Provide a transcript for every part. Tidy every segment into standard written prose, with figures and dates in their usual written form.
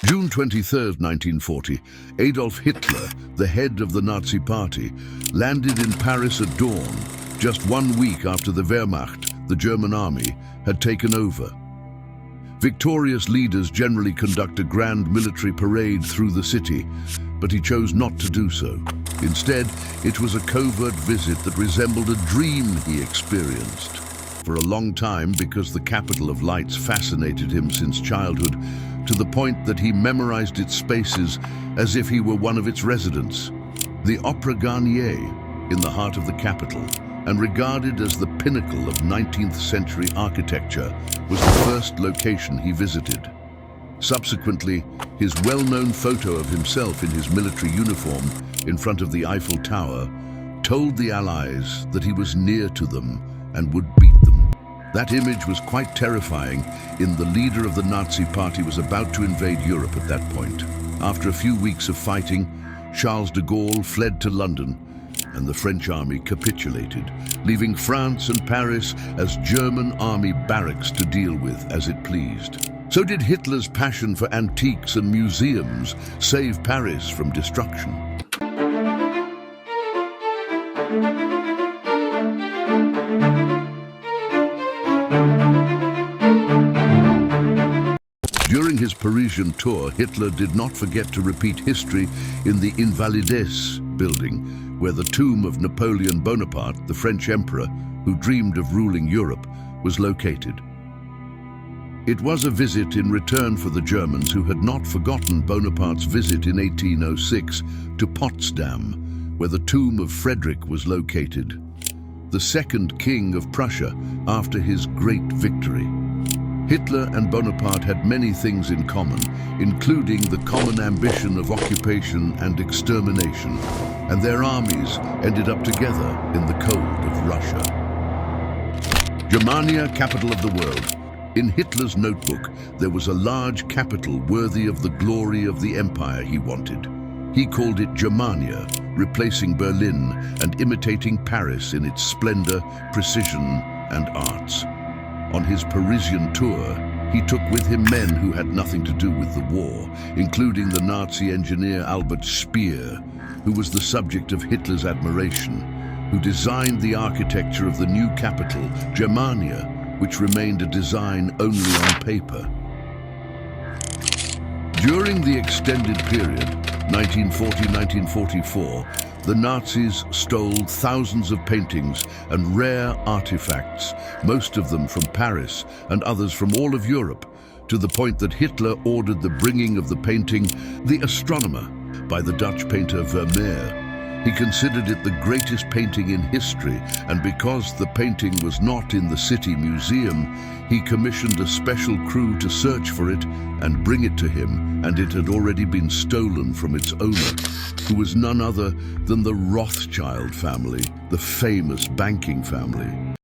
June 23, 1940, Adolf Hitler, the head of the Nazi Party, landed in Paris at dawn, just 1 week after the Wehrmacht, the German army, had taken over. Victorious leaders generally conduct a grand military parade through the city, but he chose not to do so. Instead, it was a covert visit that resembled a dream he experienced. For a long time, because the capital of lights fascinated him since childhood, to the point that he memorized its spaces as if he were one of its residents. The Opera Garnier, in the heart of the capital, and regarded as the pinnacle of 19th century architecture, was the first location he visited. Subsequently, his well-known photo of himself in his military uniform in front of the Eiffel Tower told the Allies that he was near to them and would beat them. That image was quite terrifying, in the leader of the Nazi Party was about to invade Europe at that point. After a few weeks of fighting, Charles de Gaulle fled to London, and the French army capitulated, leaving France and Paris as German army barracks to deal with as it pleased. So did Hitler's passion for antiques and museums save Paris from destruction? During his Parisian tour, Hitler did not forget to repeat history in the Invalides building, where the tomb of Napoleon Bonaparte, the French emperor who dreamed of ruling Europe, was located. It was a visit in return for the Germans, who had not forgotten Bonaparte's visit in 1806 to Potsdam, where the tomb of Frederick was located, the second king of Prussia after his great victory. Hitler and Bonaparte had many things in common, including the common ambition of occupation and extermination, and their armies ended up together in the cold of Russia. Germania, capital of the world. In Hitler's notebook, there was a large capital worthy of the glory of the empire he wanted. He called it Germania, replacing Berlin and imitating Paris in its splendor, precision, and arts. On his Parisian tour, he took with him men who had nothing to do with the war, including the Nazi engineer Albert Speer, who was the subject of Hitler's admiration, who designed the architecture of the new capital, Germania, which remained a design only on paper. During the extended period, 1940-1944, the Nazis stole thousands of paintings and rare artifacts, most of them from Paris and others from all of Europe, to the point that Hitler ordered the bringing of the painting The Astronomer by the Dutch painter Vermeer. He considered it the greatest painting in history, and because the painting was not in the city museum, he commissioned a special crew to search for it and bring it to him, and it had already been stolen from its owner, who was none other than the Rothschild family, the famous banking family.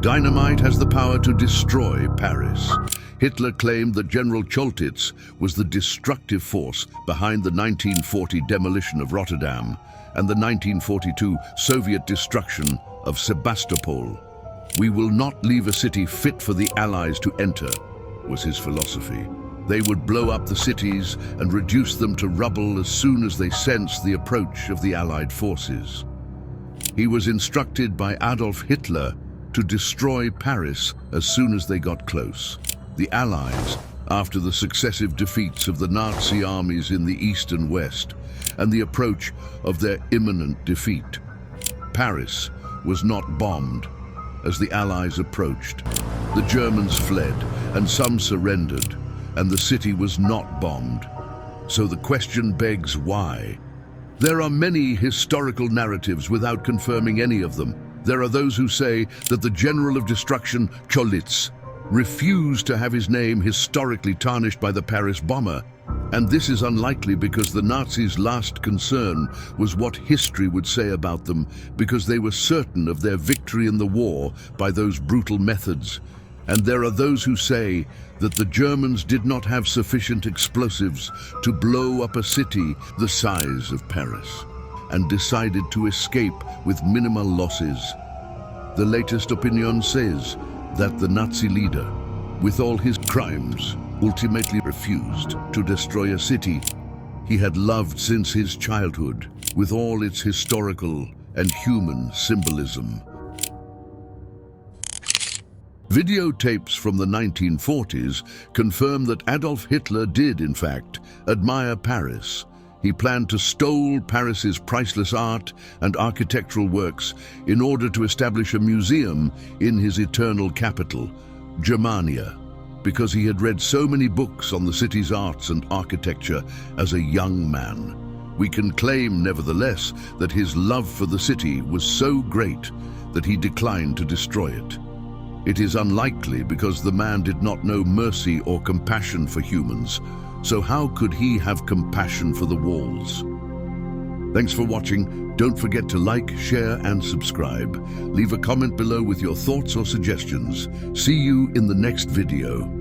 Dynamite has the power to destroy Paris. Hitler claimed that General Choltitz was the destructive force behind the 1940 demolition of Rotterdam and the 1942 Soviet destruction of Sebastopol. "We will not leave a city fit for the Allies to enter," was his philosophy. They would blow up the cities and reduce them to rubble as soon as they sensed the approach of the Allied forces. He was instructed by Adolf Hitler to destroy Paris as soon as they got close. The Allies, after the successive defeats of the Nazi armies in the East and West, and the approach of their imminent defeat, Paris was not bombed. As the Allies approached, the Germans fled, and some surrendered, and the city was not bombed. So the question begs, why? There are many historical narratives without confirming any of them. There are those who say that the General of Destruction, Choltitz, refused to have his name historically tarnished by the Paris bomber, and this is unlikely because the Nazis' last concern was what history would say about them, because they were certain of their victory in the war by those brutal methods. And there are those who say that the Germans did not have sufficient explosives to blow up a city the size of Paris, and decided to escape with minimal losses. The latest opinion says that the Nazi leader, with all his crimes, ultimately refused to destroy a city he had loved since his childhood, with all its historical and human symbolism. Videotapes from the 1940s confirm that Adolf Hitler did, in fact, admire Paris. He planned to stole Paris's priceless art and architectural works in order to establish a museum in his eternal capital, Germania, because he had read so many books on the city's arts and architecture as a young man. We can claim, nevertheless, that his love for the city was so great that he declined to destroy it. It is unlikely because the man did not know mercy or compassion for humans, so how could he have compassion for the walls? Thanks for watching. Don't forget to like, share, and subscribe. Leave a comment below with your thoughts or suggestions. See you in the next video.